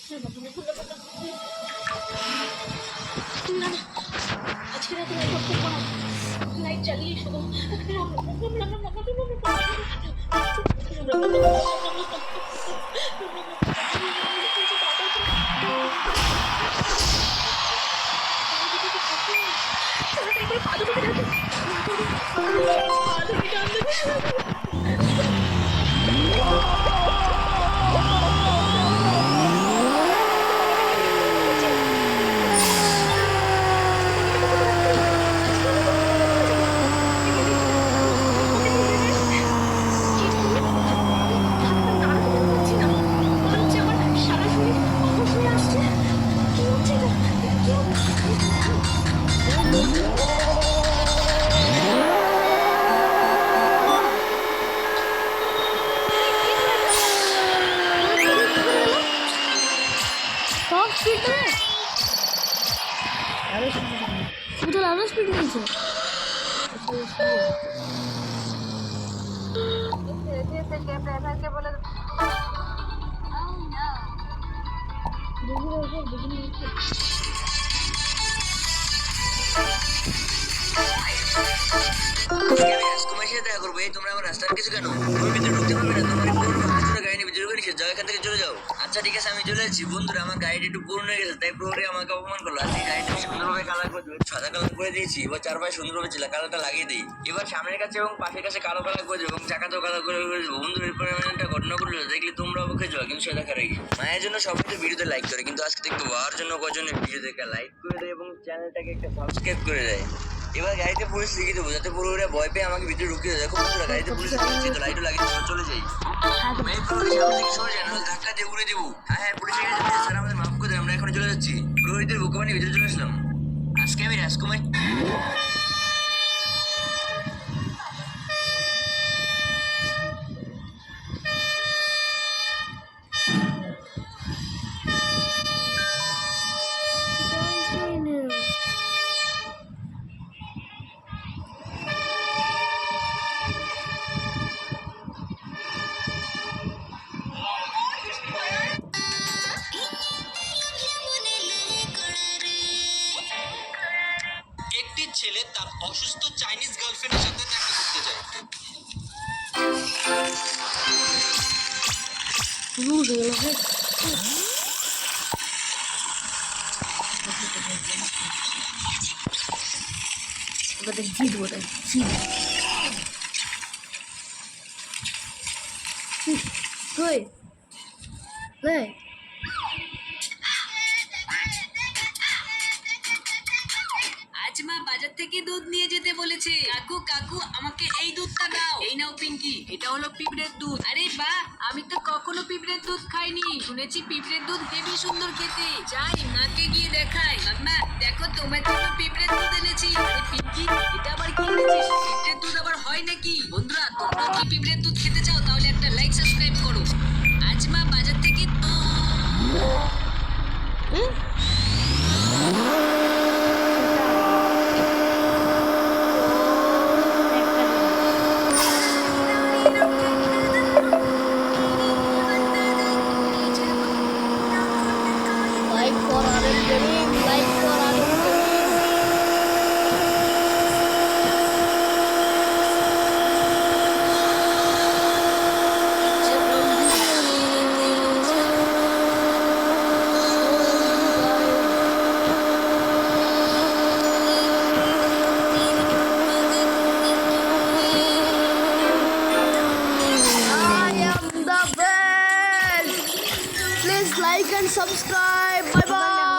না না, আজকে রাতে লাইট অফ করবো না, লাইট চালিয়ে শুধু সারা শরীর অবশ হয়ে আসছে। কি হচ্ছে এটা? কি टॉप स्पीड में उधर ज़्यादा स्पीड नहीं है। তোমার সাথে দেখা করবো। এই তোমরা আমার রাস্তার কিছু কেন? তুমি ভিতরে ঢুকতে পারবে না, তোমার পুরো গাড়ি নিয়ে ভিতরে করে যাও, এখান থেকে চলে যাও। আচ্ছা ঠিক আছে, আমি চলে যাচ্ছি। বন্ধুরা, আমার গাড়িটা একটু পুরনো হয়ে গেছে, তাই প্রহরী আমাকে অপমান করলো। আজকে গাড়িটা সুন্দরভাবে কালার করে দেবো, সাদা কালার করে দিয়েছি। এবার চারপাশে সুন্দরভাবে ছিল কালারটা লাগিয়ে দিই। এবার সামনের কাছে এবং পাশের কাছে কালো কালার করে দেবো এবং চাকাতেও কালার করে দেবো। বন্ধুরা, এরপরে আমি একটা ঘটনা করলো, দেখলে তোমরা অবকে যাও, কিন্তু সে দেখার আগে মায়ের জন্য সবাই তো ভিডিওতে লাইক করে, কিন্তু আজকে দেখবো বাবার জন্য কজন ভিডিও দেখে লাইক করে দেয় এবং চ্যানেলটাকে একটা সাবস্ক্রাইব করে দেয়। এবার গাড়িতে পুলিশ লিখে দেবো, যাতে পুরোটা ভয় পেয়ে আমাকে ভিতরে ঢুকিয়ে দেয়। দেখো বন্ধুরা, গাড়িতে পুলিশ লিখেছি, তো লাইটও লাগিয়ে দেবো, চলে যাই। আমি পুরোটা সামনে থেকে সরে যাই, নাহলে ধাক্কা দিয়ে উড়ে দেবো। হ্যাঁ হ্যাঁ, পুলিশ এসে গেছে, স্যার আমাদের মাফ করে দেন, আমরা এখন চলে যাচ্ছি। পুরোহিতের বুকে বানিয়ে ভিতরে চলে আসলাম। আজকে আমি রাজকুমার। একটি ছেলে তার অসুস্থ চাইনিজ গার্লফ্রেন্ডের সাথে দেখা করতে যায়। जीत बोल जीत कोई नहीं আজ মা বাজার থেকে দুধ নিয়ে যেতে বলেছে। কাকু কাকু, আমাকে এই দুধটা দাও। এই নাও পিঙ্কি, এটা হলো পিঁপড়ের দুধ। আরে বাহ, আমি তো কখনো পিঁপড়ের দুধ খাইনি। শুনেছি পিঁপড়ের দুধ হেবি সুন্দর খেতে। যাই মাকে গিয়ে দেখাই। মাম্মা দেখো, তোমার জন্য পিঁপড়ের দুধ এনেছি। আরে পিঙ্কি, এটা আবার কি এনেছিস? পিঁপড়ের দুধ আবার হয় নাকি? বন্ধুরা, তোমরা কি পিঁপড়ের দুধ খেতে চাও? তাহলে একটা লাইক সাবস্ক্রাইব করো। আজ মা বাজার থেকে like for RL gaming like for RL I am the best. Please like and subscribe. Bye bye.